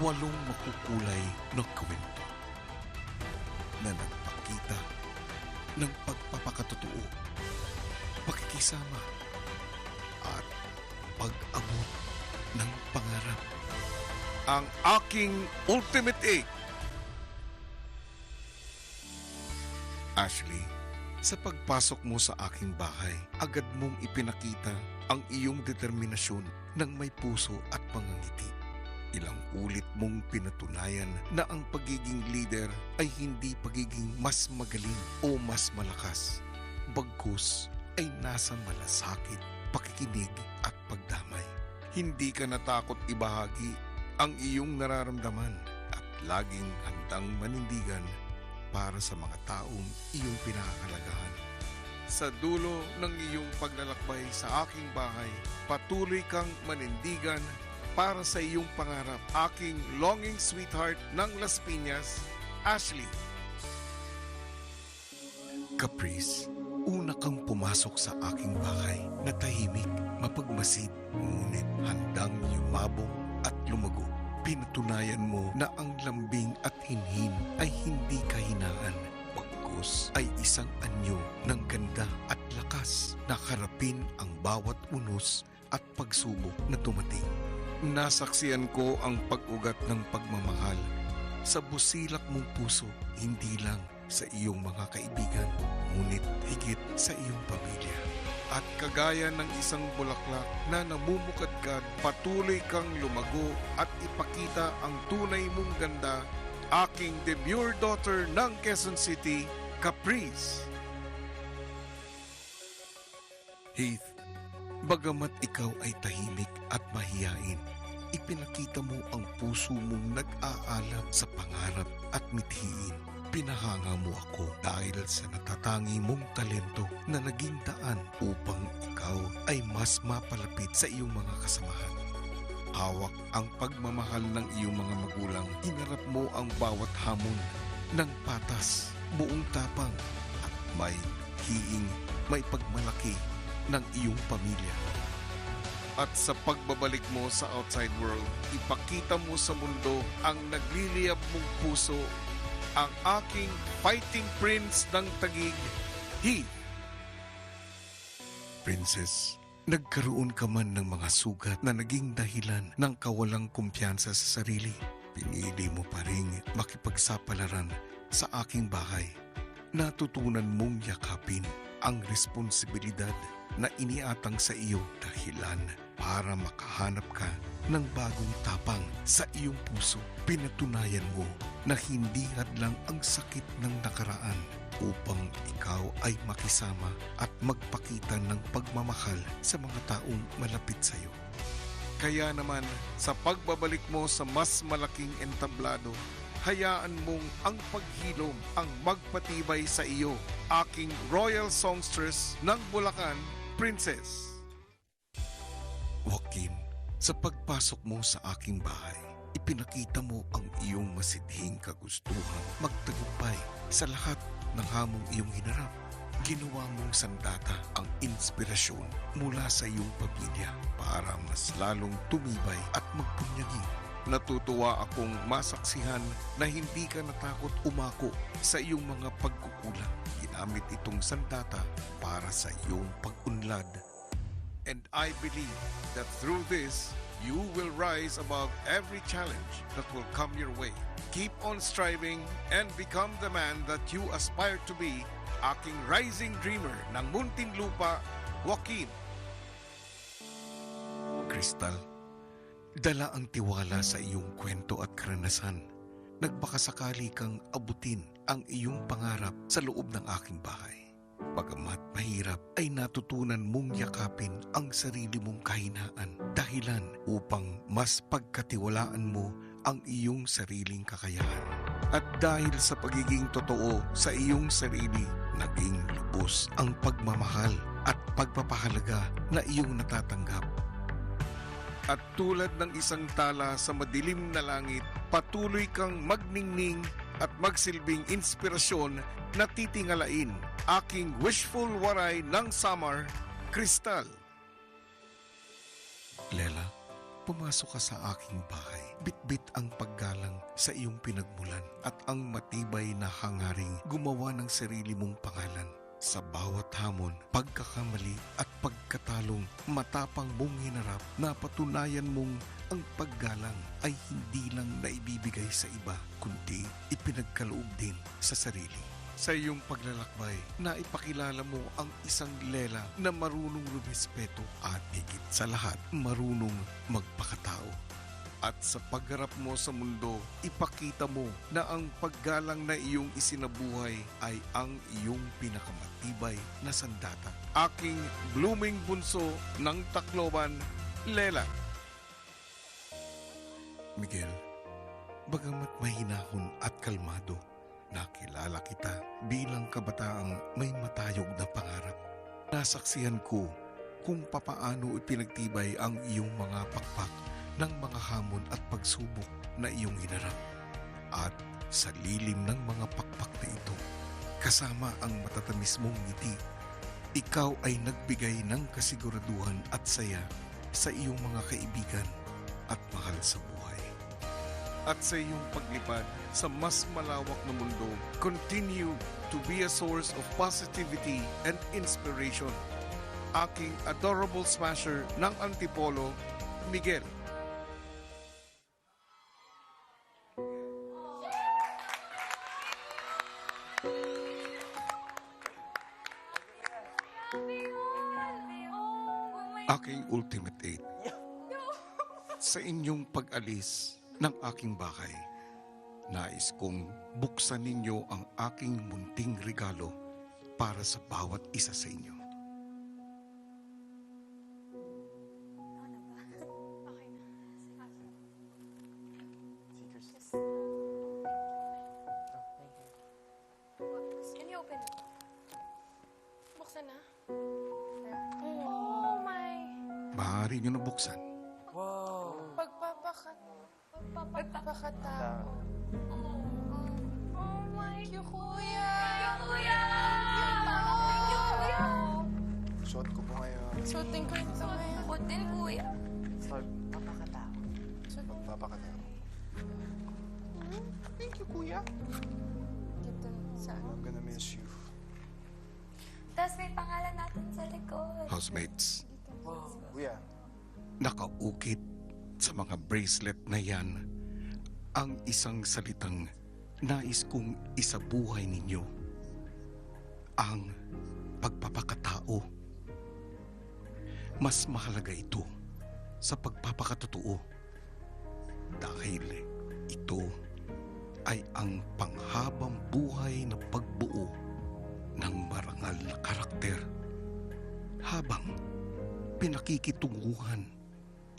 8 makukulay na kwento na nagpakita ng pagpapakatotoo, pakikisama at pag-abot ng pangarap. Ang aking Ultimate 8. Ashley, sa pagpasok mo sa aking bahay, agad mong ipinakita ang iyong determinasyon ng may puso at pangangiti. Ilang ulit mong pinatunayan na ang pagiging leader ay hindi pagiging mas magaling o mas malakas. Bagkus ay nasa malasakit, pakikinig at pagdamay. Hindi ka natakot ibahagi ang iyong nararamdaman at laging handang manindigan para sa mga taong iyong pinakakalagahan. Sa dulo ng iyong paglalakbay sa aking bahay, patuloy kang manindigan para sa iyong pangarap. Aking longing sweetheart ng Las Piñas, Ashley. Caprice, una kang pumasok sa aking bahay na tahimik, mapagmasid, ngunit handang yumabong at lumago. Pinatunayan mo na ang lambing at hinhin ay hindi kahinaan. Bagkus ay isang anyo ng ganda at lakas na harapin ang bawat unos at pagsubok na dumating. Nasaksiyan ko ang pag-ugat ng pagmamahal sa busilak mong puso, hindi lang sa iyong mga kaibigan, ngunit higit sa iyong pamilya. At kagaya ng isang bulaklak na namumukadkad, patuloy kang lumago at ipakita ang tunay mong ganda, aking demure daughter ng Quezon City, Caprice. Heath, bagamat ikaw ay tahimik at mahiyain, ipinakita mo ang puso mong nag-aalab sa pangarap at mithiin. Pinahanga mo ako dahil sa natatangi mong talento na naging daan upang ikaw ay mas mapalapit sa iyong mga kasamahan. Hawak ang pagmamahal ng iyong mga magulang. Hinarap mo ang bawat hamon ng patas, buong tapang at may hiing, may pagmalaki ng iyong pamilya. At sa pagbabalik mo sa outside world, ipakita mo sa mundo ang nagliliyab mong puso, ang aking fighting prince ng Taguig, Heath. Princess, nagkaroon ka man ng mga sugat na naging dahilan ng kawalang kumpiyansa sa sarili. Pinili mo pa rin makipagsapalaran sa aking bahay. Natutunan mong yakapin ang responsibilidad na iniatang sa iyo, dahilan para makahanap ka ng bagong tapang sa iyong puso. Pinatunayan mo na hindi hadlang ang sakit ng nakaraan upang ikaw ay makisama at magpakita ng pagmamahal sa mga taong malapit sa iyo. Kaya naman, sa pagbabalik mo sa mas malaking entablado, hayaan mong ang paghilom ang magpatibay sa iyo, aking royal songstress ng Bulacan, Princess. Joaquin, sa pagpasok mo sa aking bahay, ipinakita mo ang iyong masidhing kagustuhan magtagumpay sa lahat ng hamong iyong hinarap. Ginawa mong sandata ang inspirasyon mula sa iyong pamilya para mas lalong tumibay at magpunyagi. Natutuwa akong masaksihan na hindi ka natakot umako sa iyong mga pagkukulang. Ginamit itong sandata para sa iyong pag-unlad. And I believe that through this, you will rise above every challenge that will come your way. Keep on striving and become the man that you aspire to be, aking rising dreamer ng Muntinlupa, Joaquin. Crystal, dala ang tiwala sa iyong kwento at karanasan. Nagbakasakali kang abutin ang iyong pangarap sa loob ng aking bahay. Bagamat mahirap, ay natutunan mong yakapin ang sarili mong kahinaan, dahilan upang mas pagkatiwalaan mo ang iyong sariling kakayahan. At dahil sa pagiging totoo sa iyong sarili, naging lubos ang pagmamahal at pagpapahalaga na iyong natatanggap. At tulad ng isang tala sa madilim na langit, patuloy kang magningning at magsilbing inspirasyon na titingalain, aking wishful waray ng summer, Crystal. Lela, Pumasok ka sa aking bahay, bitbit ang paggalang sa iyong pinagmulan at ang matibay na hangaring gumawa ng sarili mong pangalan. Sa bawat hamon, pagkakamali at pagkatalong, matapang mong hinarap na patunayan mong ang paggalang ay hindi lang naibibigay sa iba, kundi ipinagkaloob din sa sarili. Sa iyong paglalakbay, na ipakilala mo ang isang Lela na marunong rumispeto at higit sa lahat, marunong magpakatao. At sa pagharap mo sa mundo, ipakita mo na ang paggalang na iyong isinabuhay ay ang iyong pinakamatibay na sandata. Aking blooming bunso ng Tacloban, Lela. Miguel, bagamat mahinahon at kalmado, nakilala kita bilang kabataang may matayog na pangarap. Nasaksihan ko kung papaano ipinagtibay ang iyong mga pakpak ng mga hamon at pagsubok na iyong hinarap. At sa lilim ng mga pakpak na ito, kasama ang matatamis mong ngiti, ikaw ay nagbigay ng kasiguraduhan at saya sa iyong mga kaibigan at mahal sa buhay. At sa iyong paglipad sa mas malawak na mundo, continue to be a source of positivity and inspiration. Aking adorable smasher ng Antipolo, Miguel. Aking ultimate aid. Sa inyong pag-alis ng aking bahay, nais kong buksan ninyo ang aking munting regalo para sa bawat isa sa inyo. Can you open it? Buksan na. Oh my. Maaari nyo na buksan. Pagpapakatao. Oh my. Thank you, Kuya. Kuya. Thank you, Kuya. Suot ko po ngayon. Suotin ko ito ngayon. Suotin, Kuya. Pagpapakatao. Thank you, kuya. Ito sa ano? I'm gonna miss you. Tapos may pangalan natin sa likod. Housemates, Kuya, nakaukit sa mga bracelet na yan ang isang salitang nais kong isabuhay ninyo. Ang pagpapakatao. Mas mahalaga ito sa pagpapakatotoo dahil ito ay ang panghabang buhay na pagbuo ng marangal na karakter habang pinakikitunguhan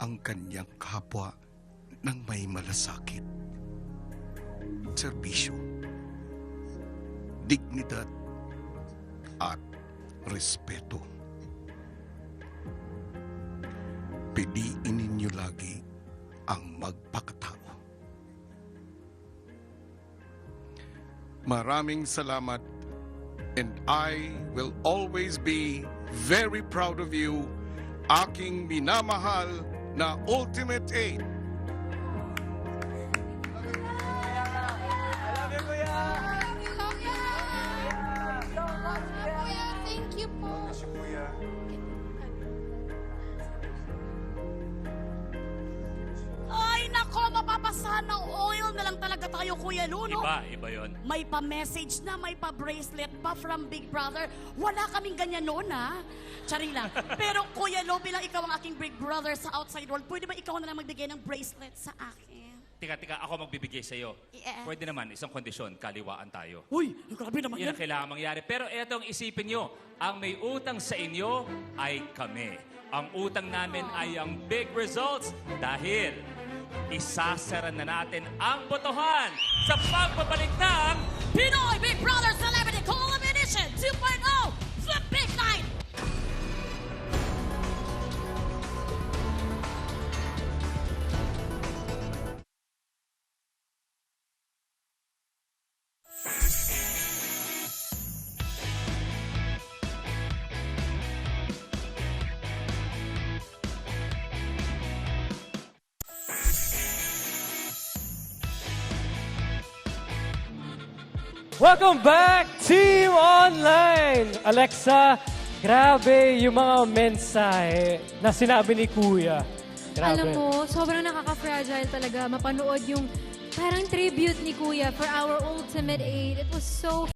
ang kanyang kapwa ng may malasakit. Serbisyo, dignidad at respeto. Piliin ninyo lagi ang magpakatao. Maraming salamat, and I will always be very proud of you, aking minamahal na Ultimate 8. Thank you po. miss you, kuya. Ay, nako, mapapasahan ng oil na lang talaga tayo, Kuya Luno. Iba yon. May pa-message na, may pa-bracelet pa from Big Brother. Wala kaming ganyan noon, ha? Charing lang. Pero, Kuya Lo, bilang ikaw ang aking Big Brother sa outside world, pwede ba ikaw na lang magbigay ng bracelet sa akin? Tika, ako magbibigay sa'yo. Yes. Pwede naman, isang kondisyon, kaliwaan tayo. Uy, grabe naman Yun yan. ang kailangan mangyari. Pero etong isipin nyo, ang may utang sa inyo ay kami. Ang utang namin ay ang big results dahil isasara na natin ang botohan sa pagbabalik ng Pinoy Big Brother Celebrity Elimination 2.0 Flip Big Night! Welcome back, Team Online! Alexa, grabe yung mga mensahe na sinabi ni Kuya. Grabe. Alam mo, sobrang nakaka-fragile talaga mapanood yung parang tribute ni Kuya for our ultimate aid. It was so